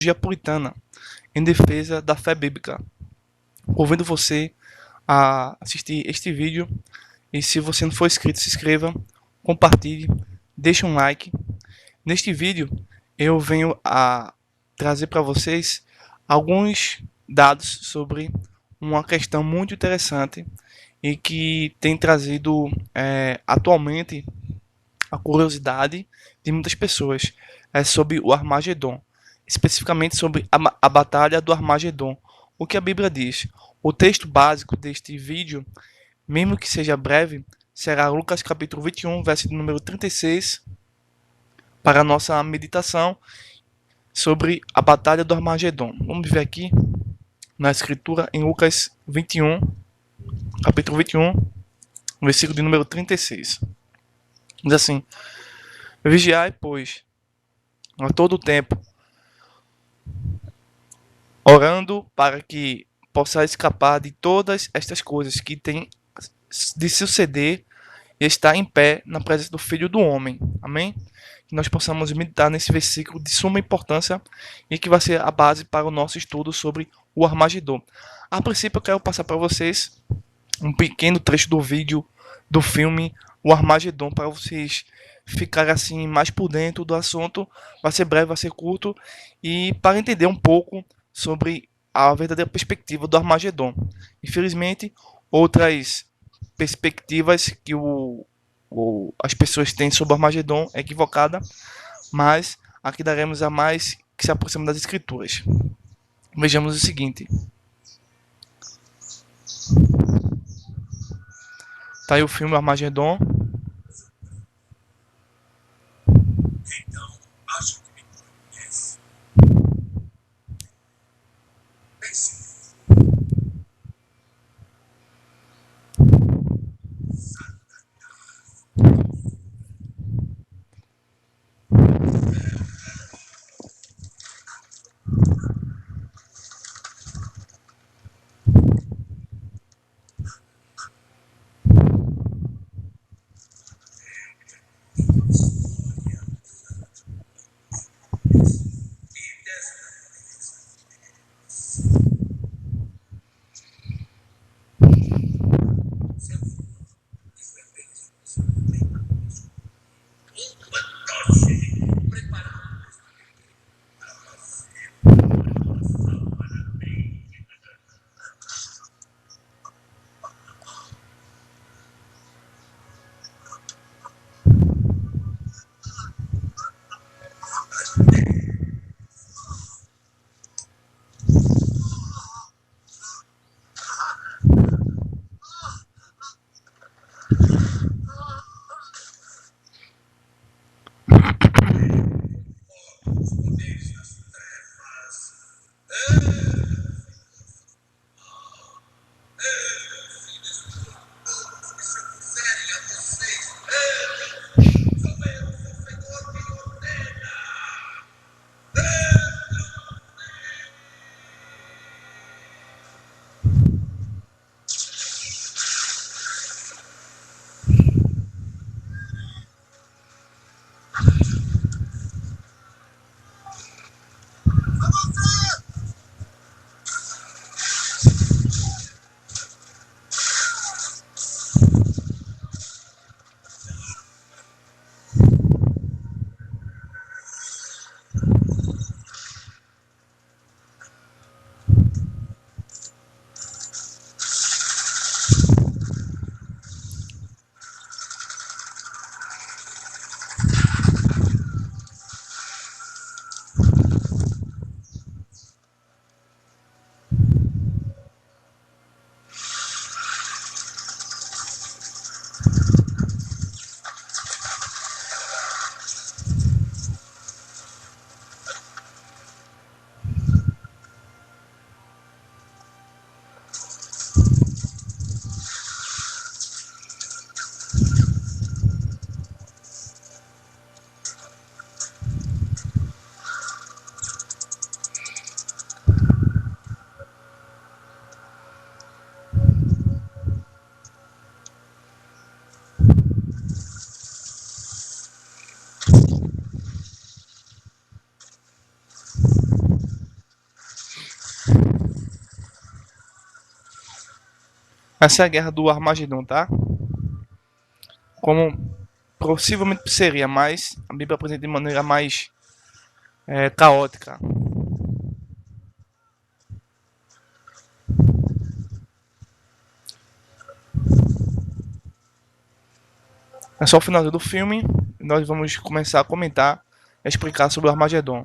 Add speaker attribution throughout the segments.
Speaker 1: teologia puritana em defesa da fé bíblica. Convido você a assistir este vídeo e, se você não for inscrito, se inscreva, compartilhe, deixe um like. Neste vídeo eu venho a trazer para vocês alguns dados sobre uma questão muito interessante e que tem trazido atualmente a curiosidade de muitas pessoas sobre o Armagedon, especificamente sobre a Batalha do Armagedon. O que a Bíblia diz? O texto básico deste vídeo, mesmo que seja breve, será Lucas capítulo 21, versículo número 36, para a nossa meditação sobre a Batalha do Armagedon. Vamos ver aqui na escritura em Lucas 21, capítulo 21, versículo de número 36. Diz assim: Vigiai, pois, a todo tempo, orando para que possa escapar de todas estas coisas que têm de suceder e estar em pé na presença do Filho do Homem. Amém? Que nós possamos meditar nesse versículo de suma importância e que vai ser a base para o nosso estudo sobre o Armagedon. A princípio, eu quero passar para vocês um pequeno trecho do vídeo do filme O Armagedon, para vocês ficarem assim mais por dentro do assunto. Vai ser breve, vai ser curto, e para entender um pouco sobre a verdadeira perspectiva do Armagedon. Infelizmente, outras perspectivas que as pessoas têm sobre o Armagedon é equivocada, mas aqui daremos a mais que se aproxima das escrituras. Vejamos o seguinte. Tá aí o filme Armagedon. Então, acho que me conhece. Pense. Essa é a guerra do Armagedon, tá? Como possivelmente seria, mas a Bíblia apresenta de maneira mais caótica. É só o final do filme, nós vamos começar a comentar e explicar sobre o Armagedon.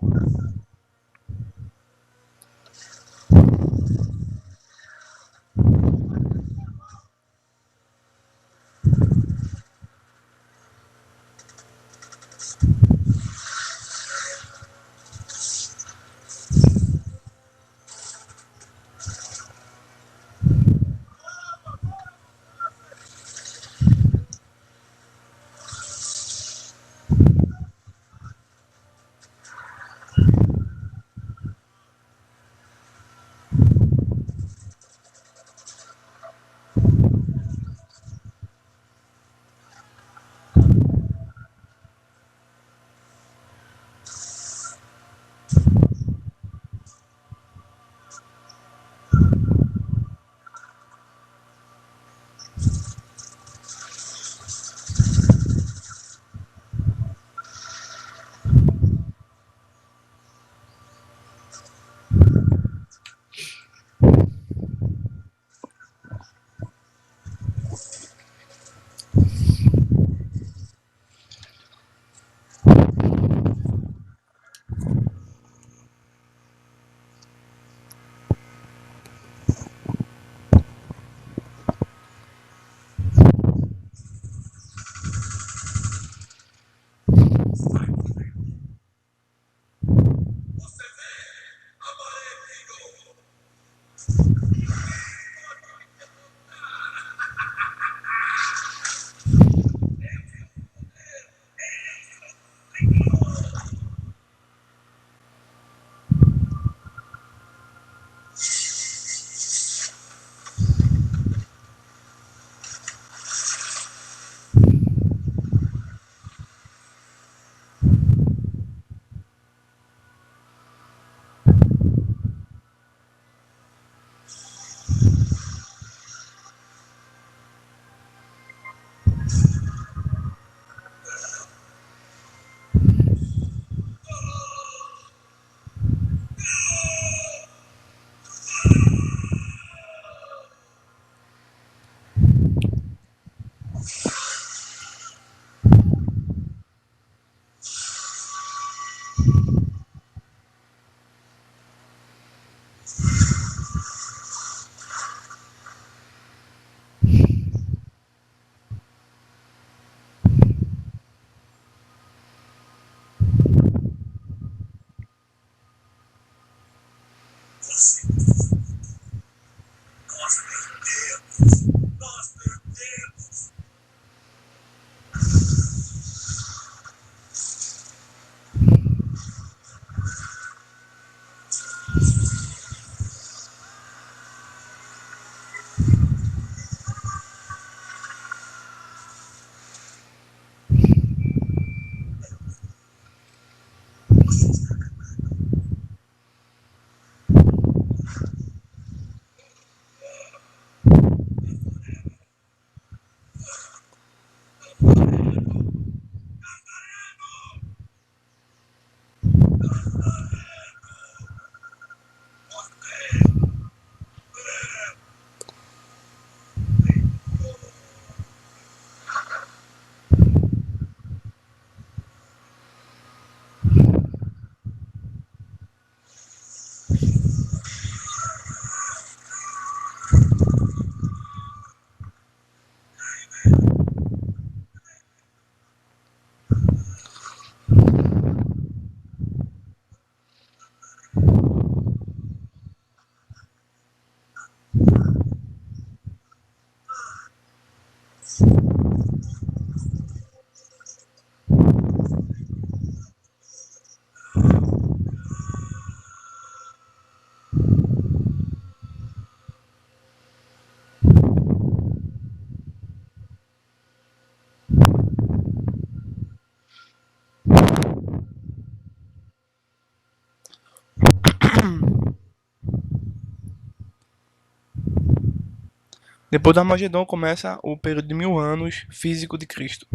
Speaker 1: Depois do Armagedon começa o período de 1000 anos físico de Cristo.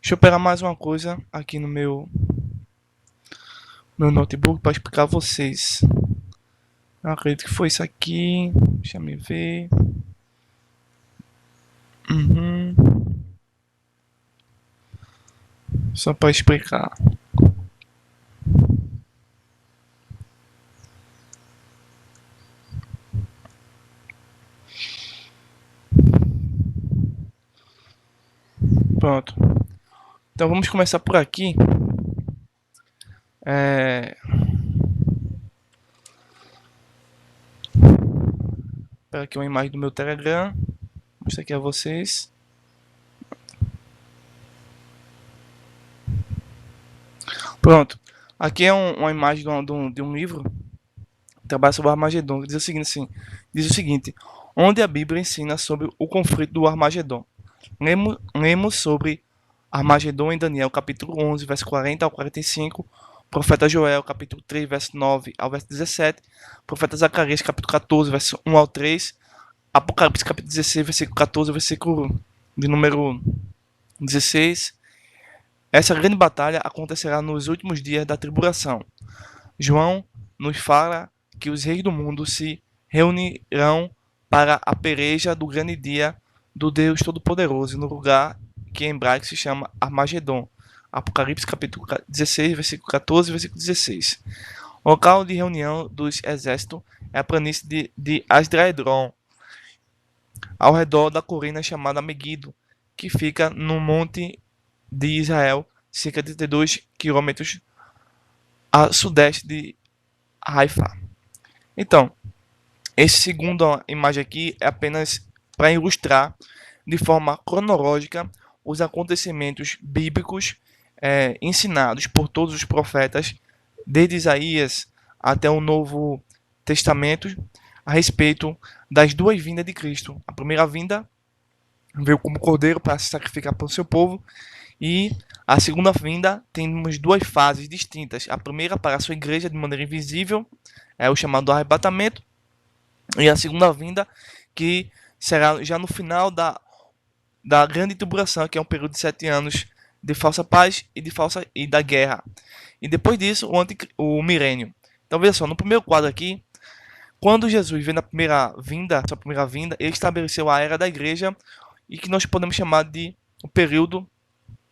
Speaker 1: Deixa eu pegar mais uma coisa aqui no meu notebook para explicar a vocês. Eu acredito que foi isso aqui. Deixa eu ver. Uhum. Só para explicar. Pronto. Então vamos começar por aqui. É... Pega aqui uma imagem do meu Telegram. Mostrar aqui a vocês. Pronto. Aqui é uma imagem de um livro que trabalha sobre o Armagedon. Que diz o seguinte, assim, diz o seguinte: onde a Bíblia ensina sobre o conflito do Armagedon. Lemos sobre Armagedon em Daniel, capítulo 11, verso 40 ao 45. Profeta Joel, capítulo 3, verso 9 ao verso 17. Profeta Zacarias, capítulo 14, verso 1 ao 3. Apocalipse, capítulo 16, versículo 14, versículo de número 16. Essa grande batalha acontecerá nos últimos dias da tribulação. João nos fala que os reis do mundo se reunirão para a peleja do grande dia do Deus Todo-Poderoso, no lugar que em hebraico se chama Armagedon. Apocalipse capítulo 16, versículo 14 e versículo 16. O local de reunião dos exércitos é a planície de Asdredron, ao redor da colina chamada Megido, que fica no monte de Israel, cerca de 32 quilômetros a sudeste de Haifa. Então, essa segunda imagem aqui é apenas para ilustrar de forma cronológica os acontecimentos bíblicos ensinados por todos os profetas, desde Isaías até o Novo Testamento, a respeito das duas vindas de Cristo. A primeira vinda veio como cordeiro para se sacrificar pelo seu povo, e a segunda vinda temos duas fases distintas. A primeira para a sua igreja de maneira invisível, é o chamado arrebatamento, e a segunda vinda, que será já no final da grande tribulação, que é um período de 7 anos de falsa paz e da guerra. E depois disso, o milênio. Então veja só, no primeiro quadro aqui, quando Jesus veio na sua primeira vinda, ele estabeleceu a era da igreja, e que nós podemos chamar de o período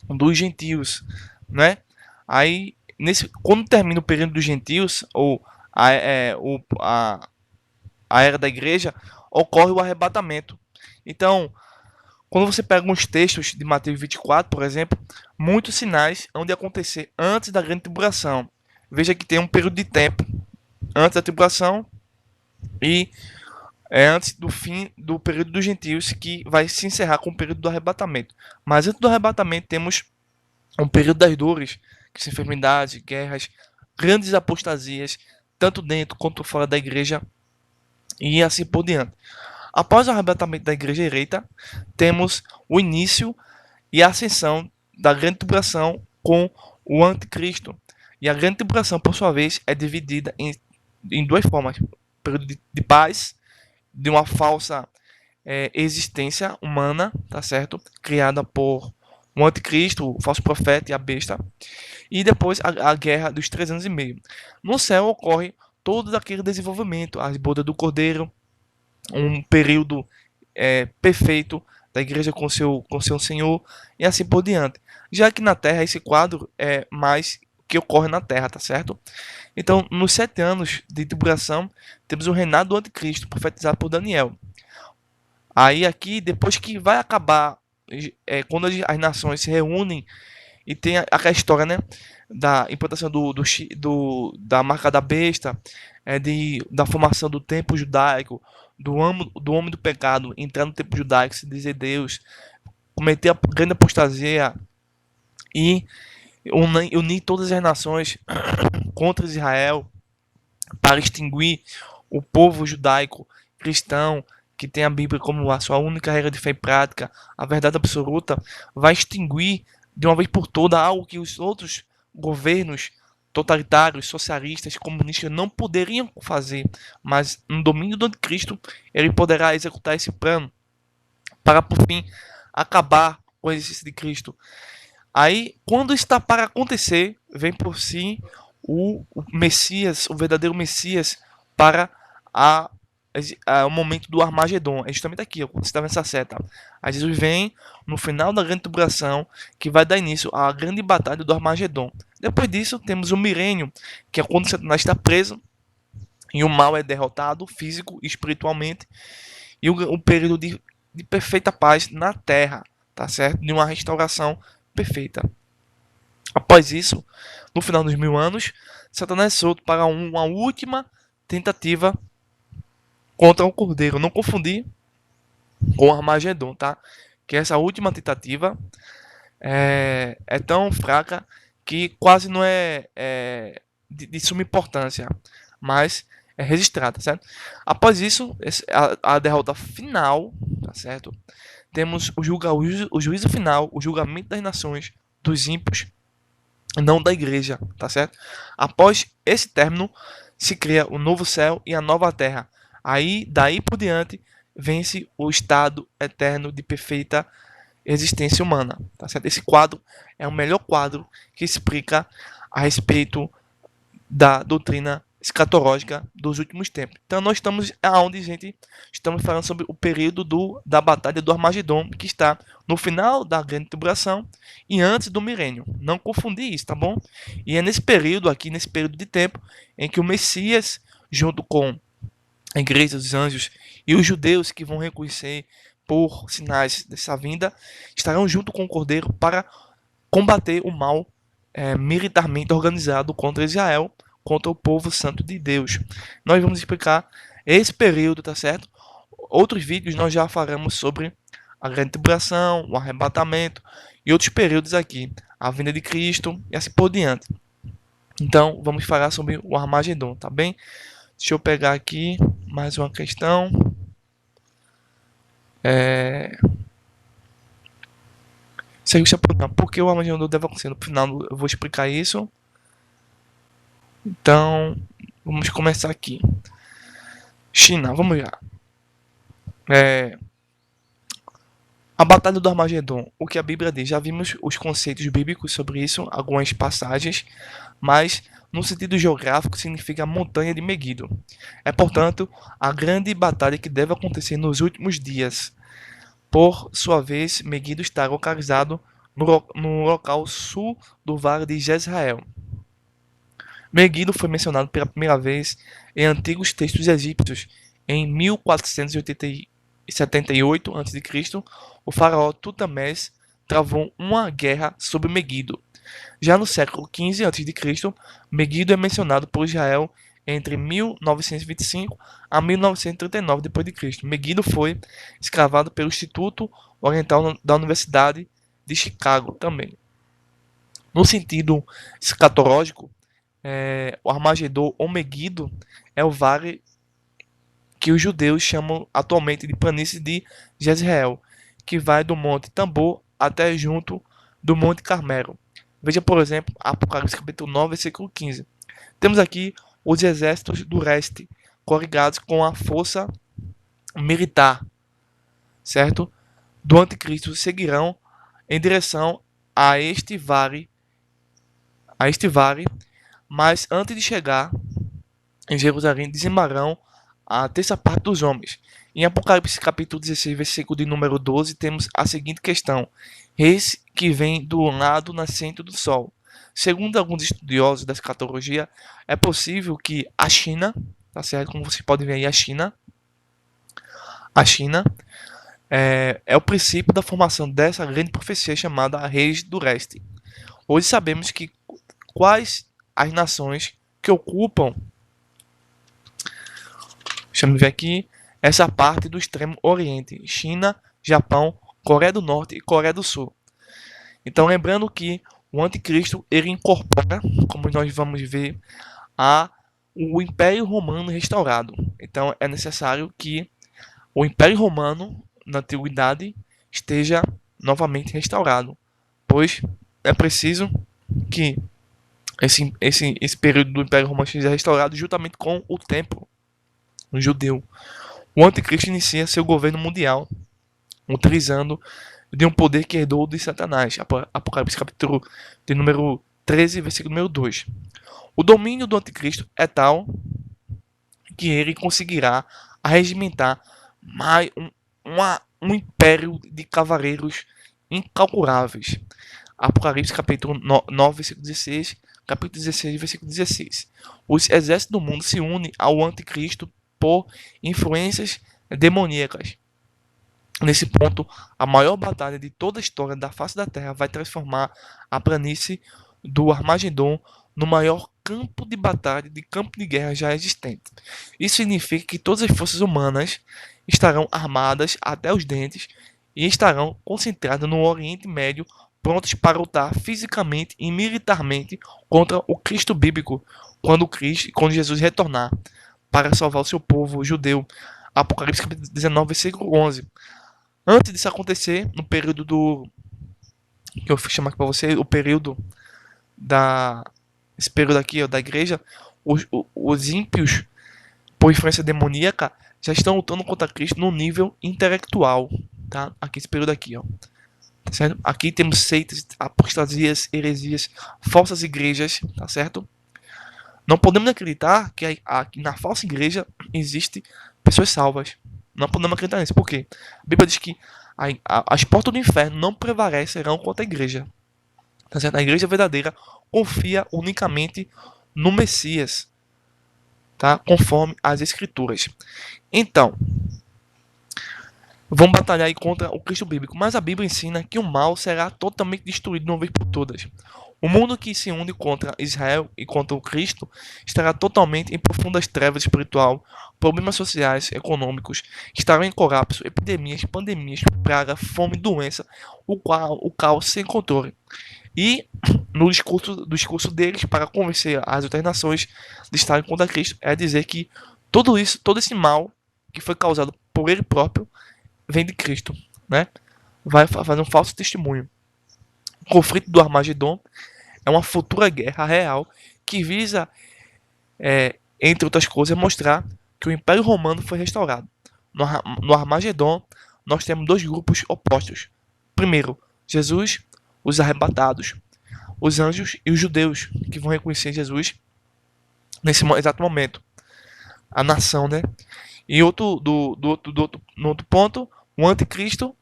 Speaker 1: dos gentios, né? Aí, quando termina o período dos gentios, ou a era da igreja, ocorre o arrebatamento. Então, quando você pega uns textos de Mateus 24, por exemplo, muitos sinais hão de acontecer antes da grande tribulação. Veja que tem um período de tempo antes da tribulação e antes do fim do período dos gentios, que vai se encerrar com o período do arrebatamento. Mas antes do arrebatamento temos um período das dores, que são enfermidades, guerras, grandes apostasias, tanto dentro quanto fora da igreja, e assim por diante. Após o arrebatamento da igreja eleita, temos o início e a ascensão da grande tribulação com o anticristo. E a grande tribulação, por sua vez, é dividida em duas formas: período de paz, de uma falsa existência humana, tá certo? Criada por o anticristo, o falso profeta e a besta. E depois a guerra dos 3 anos e meio. No céu ocorre todo aquele desenvolvimento, as bodas do cordeiro, um período perfeito da igreja com seu Senhor, e assim por diante. Já que na Terra esse quadro é mais que ocorre na Terra, tá certo? Então, nos 7 anos de tribulação, temos o reinado do anticristo, profetizado por Daniel. Aí aqui, depois que vai acabar, quando as nações se reúnem, e tem aquela história, né, da implantação da marca da besta, da formação do templo judaico, do homem do pecado entrar no templo judaico, se dizer Deus, cometer a grande apostasia e unir todas as nações contra Israel para extinguir o povo judaico cristão, que tem a Bíblia como a sua única regra de fé e prática, a verdade absoluta, vai extinguir de uma vez por toda algo que os outros governos totalitários, socialistas, comunistas não poderiam fazer, mas no domínio do anticristo ele poderá executar esse plano para por fim acabar com o exercício de Cristo. Aí, quando está para acontecer, vem por si o Messias, o verdadeiro Messias, para a, o momento do Armagedon. É justamente aqui, ó, quando você está vendo essa seta. Aí Jesus vem no final da grande tribulação, que vai dar início à grande batalha do Armagedon. Depois disso, temos o milênio, que é quando Satanás está preso e o mal é derrotado, físico e espiritualmente, e o período de perfeita paz na terra, tá certo? De uma restauração perfeita. Após isso, no final dos 1000 anos, Satanás é solto para uma última tentativa contra o Cordeiro. Não confundir com o Armagedon, tá? Que essa última tentativa é tão fraca que quase não é de suma importância, mas é registrada, certo? Após isso, a derrota final, tá certo? Temos o juízo final, o julgamento das nações, dos ímpios, não da igreja, tá certo? Após esse término, se cria o novo céu e a nova terra. Aí, daí por diante, vence o estado eterno de perfeita existência humana, tá certo? Esse quadro é o melhor quadro que explica a respeito da doutrina escatológica dos últimos tempos. Então nós estamos aonde, gente, estamos falando sobre o período da batalha do Armagedon, que está no final da grande tribulação e antes do milênio. Não confundir isso, tá bom? E é nesse período aqui, nesse período de tempo, em que o Messias, junto com a igreja dos anjos e os judeus que vão reconhecer por sinais dessa vinda, estarão junto com o Cordeiro para combater o mal militarmente organizado contra Israel, contra o povo santo de Deus. Nós vamos explicar esse período, tá certo? Outros vídeos nós já faremos sobre a grande tribulação, o arrebatamento e outros períodos aqui, a vinda de Cristo e assim por diante. Então, vamos falar sobre o Armagedon, tá bem? Deixa eu pegar aqui mais uma questão. Se a gente perguntar por que o Armagedon deve acontecer no final, eu vou explicar isso. Então, vamos começar aqui. China, vamos lá. A Batalha do Armagedon, o que a Bíblia diz? Já vimos os conceitos bíblicos sobre isso, algumas passagens, mas no sentido geográfico significa montanha de Meguido. É, portanto, a grande batalha que deve acontecer nos últimos dias. Por sua vez, Meguido está localizado no local sul do Vale de Jezreel. Meguido foi mencionado pela primeira vez em antigos textos egípcios em 1478 a.C. O faraó Tutamés travou uma guerra sobre Meguido. Já no século XV a.C., Meguido é mencionado por Israel entre 1925 a 1939 d.C. Meguido foi escavado pelo Instituto Oriental da Universidade de Chicago também. No sentido escatológico, o Armagedon ou Meguido é o vale que os judeus chamam atualmente de planície de Jezreel, que vai do Monte Tambor até junto do Monte Carmelo. Veja, por exemplo, Apocalipse capítulo 9, versículo 15. Temos aqui os exércitos do leste coligados com a força militar, certo? Do anticristo seguirão em direção a este vale, mas antes de chegar em Jerusalém dizimarão a terça parte dos homens. Em Apocalipse capítulo 16, versículo de número 12, temos a seguinte questão: Eis que vem do lado nascente do sol. Segundo alguns estudiosos da escatologia, é possível que a China, tá certo? Como vocês podem ver aí, a China é o princípio da formação dessa grande profecia chamada Reis do Leste. Hoje sabemos que quais as nações que ocupam, deixa eu ver aqui, essa parte do extremo oriente: China, Japão, Coreia do Norte e Coreia do Sul. Então, lembrando que o anticristo ele incorpora, como nós vamos ver, o Império Romano restaurado. Então, é necessário que o Império Romano na antiguidade esteja novamente restaurado, pois é preciso que Esse período do Império Romano é restaurado juntamente com o templo judeu. O anticristo inicia seu governo mundial, utilizando de um poder que herdou de Satanás. Apocalipse capítulo de número 13, versículo número 2. O domínio do anticristo é tal que ele conseguirá arregimentar mais um império de cavaleiros incalculáveis. Apocalipse capítulo 9, versículo 16, capítulo 16, versículo 16. Os exércitos do mundo se unem ao anticristo por influências demoníacas. Nesse ponto, a maior batalha de toda a história da face da Terra vai transformar a planície do Armagedon no maior campo de batalha, de campo de guerra já existente. Isso significa que todas as forças humanas estarão armadas até os dentes e estarão concentradas no Oriente Médio, prontos para lutar fisicamente e militarmente contra o Cristo bíblico, quando Jesus retornar para salvar o seu povo judeu. Apocalipse capítulo 19, versículo 11. Antes disso acontecer, no período do que eu vou chamar aqui para você, o período da esse período aqui, ó, da igreja, os ímpios, por influência demoníaca, já estão lutando contra Cristo no nível intelectual, tá? Aqui esse período aqui, ó. Tá certo? Aqui temos seitas, apostasias, heresias, falsas igrejas, tá certo? Não podemos acreditar que na falsa igreja existe pessoas salvas. Não podemos acreditar nisso. Por quê? A Bíblia diz que as portas do inferno não prevalecerão contra a igreja. Tá certo? A igreja verdadeira confia unicamente no Messias, tá? Conforme as Escrituras. Então, vão batalhar aí contra o Cristo bíblico, mas a Bíblia ensina que o mal será totalmente destruído de uma vez por todas. O mundo que se une contra Israel e contra o Cristo estará totalmente em profundas trevas espiritual, problemas sociais, econômicos, estarão em colapso, epidemias, pandemias, praga, fome, doença, o caos sem controle. E no discurso deles, para convencer as outras nações de estarem contra Cristo, é dizer que tudo isso, todo esse mal que foi causado por ele próprio, vem de Cristo, né? Vai fazer um falso testemunho. O conflito do Armagedon é uma futura guerra real que visa, entre outras coisas, mostrar que o Império Romano foi restaurado. No Armagedon, nós temos dois grupos opostos. Primeiro, Jesus, os arrebatados, os anjos e os judeus que vão reconhecer Jesus nesse exato momento. A nação, né? E no outro ponto, o anticristo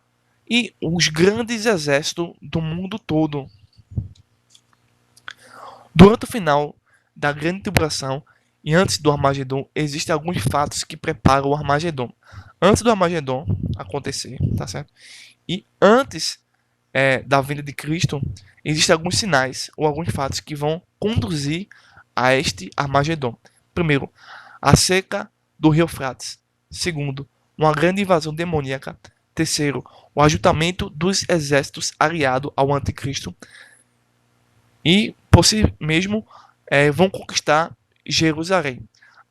Speaker 1: e os grandes exércitos do mundo todo. Durante o final da grande tribulação e antes do Armagedon, existem alguns fatos que preparam o Armagedon. Antes do Armagedon acontecer, tá certo? E antes da vinda de Cristo, existem alguns sinais ou alguns fatos que vão conduzir a este Armagedon. Primeiro, a seca do rio Eufrates. Segundo, uma grande invasão demoníaca. Terceiro, o ajuntamento dos exércitos aliados ao anticristo. E, por si mesmo, vão conquistar Jerusalém.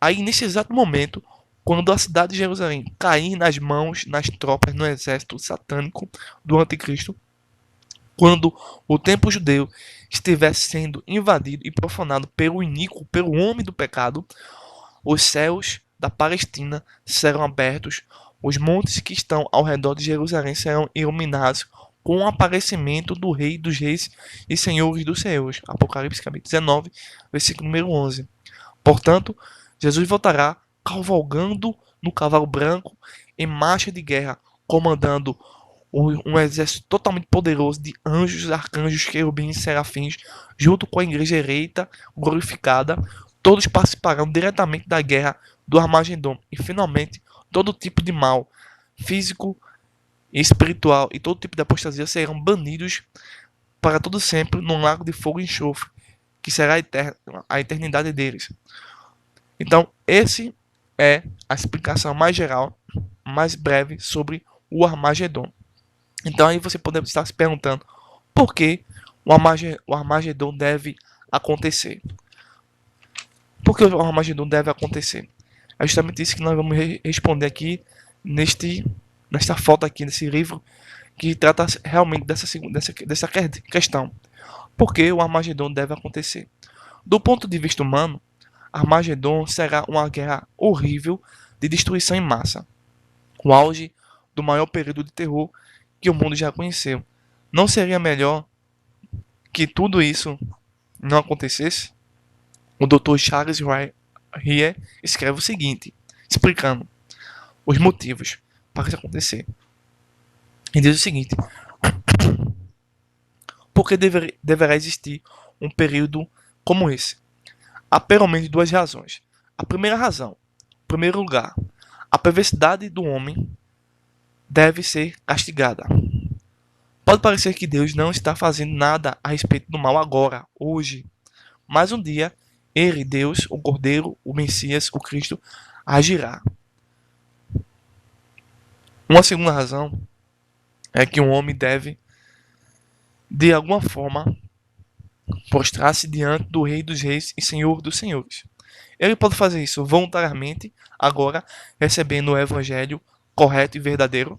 Speaker 1: Aí, nesse exato momento, quando a cidade de Jerusalém cair nas tropas, no exército satânico do anticristo, quando o templo judeu estiver sendo invadido e profanado pelo iníquo, pelo homem do pecado, os céus da Palestina serão abertos, os montes que estão ao redor de Jerusalém serão iluminados com o aparecimento do Rei dos Reis e Senhores dos Senhores. Apocalipse capítulo 19, versículo número 11. Portanto, Jesus voltará cavalgando no cavalo branco em marcha de guerra, comandando um exército totalmente poderoso de anjos, arcanjos, querubins e serafins, junto com a igreja eleita, glorificada. Todos participarão diretamente da guerra do Armagedon. E, finalmente, todo tipo de mal físico, espiritual e todo tipo de apostasia serão banidos para todo sempre num lago de fogo e enxofre, que será a eternidade deles. Então, esse é a explicação mais geral, mais breve sobre o Armagedon. Então aí você pode estar se perguntando por que o Armagedon deve acontecer. Por que o Armagedon deve acontecer? É justamente isso que nós vamos responder aqui nesta foto aqui, nesse livro, que trata realmente dessa questão. Por que o Armagedon deve acontecer? Do ponto de vista humano, Armagedon será uma guerra horrível de destruição em massa, o auge do maior período de terror que o mundo já conheceu. Não seria melhor que tudo isso não acontecesse? O Dr. Charles Rie escreve o seguinte, explicando os motivos para isso acontecer. Ele diz o seguinte: por que deverá existir um período como esse? Há pelo menos duas razões. A primeira razão, em primeiro lugar, a perversidade do homem deve ser castigada. Pode parecer que Deus não está fazendo nada a respeito do mal agora, hoje, mas um dia ele, Deus, o Cordeiro, o Messias, o Cristo, agirá. Uma segunda razão é que um homem deve, de alguma forma, prostrar-se diante do Rei dos Reis e Senhor dos Senhores. Ele pode fazer isso voluntariamente, agora, recebendo o Evangelho correto e verdadeiro,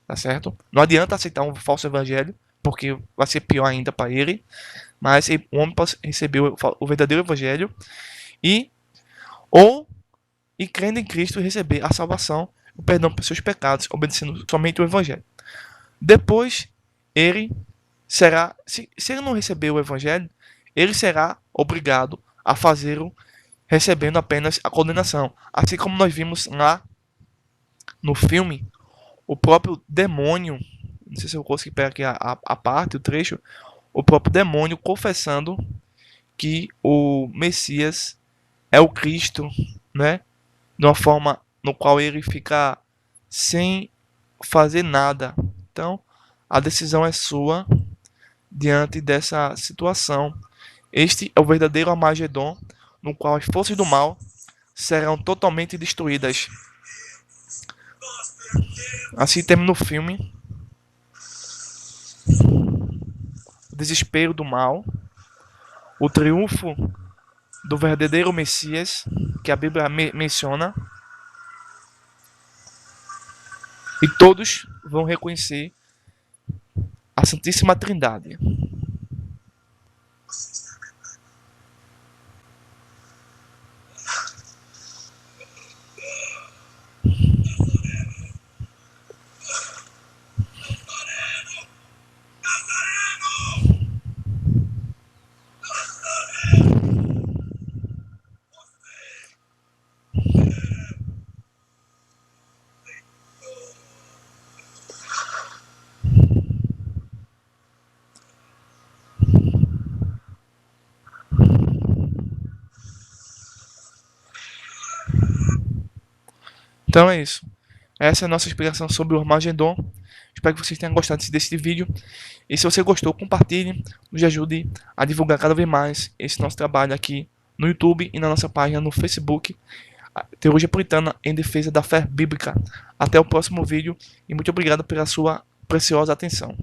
Speaker 1: tá certo? Não adianta aceitar um falso Evangelho, porque vai ser pior ainda para ele, mas o homem pode receber o verdadeiro Evangelho e ou e crendo em Cristo receber a salvação, o perdão pelos seus pecados, obedecendo somente o Evangelho. Depois, ele será, se ele não receber o Evangelho, ele será obrigado a fazê-lo recebendo apenas a condenação. Assim como nós vimos lá no filme, o próprio demônio, não sei se eu consigo pegar aqui a parte, o trecho, o próprio demônio confessando que o Messias é o Cristo, né? De uma forma no qual ele fica sem fazer nada. Então, a decisão é sua diante dessa situação. Este é o verdadeiro Armagedon, no qual as forças do mal serão totalmente destruídas. Assim termina o filme. O desespero do mal, o triunfo do verdadeiro Messias, que a Bíblia menciona, e todos vão reconhecer a Santíssima Trindade. Então é isso. Essa é a nossa explicação sobre o Armagedon. Espero que vocês tenham gostado desse vídeo. E se você gostou, compartilhe, nos ajude a divulgar cada vez mais esse nosso trabalho aqui no YouTube e na nossa página no Facebook, Teologia Puritana em Defesa da Fé Bíblica. Até o próximo vídeo e muito obrigado pela sua preciosa atenção.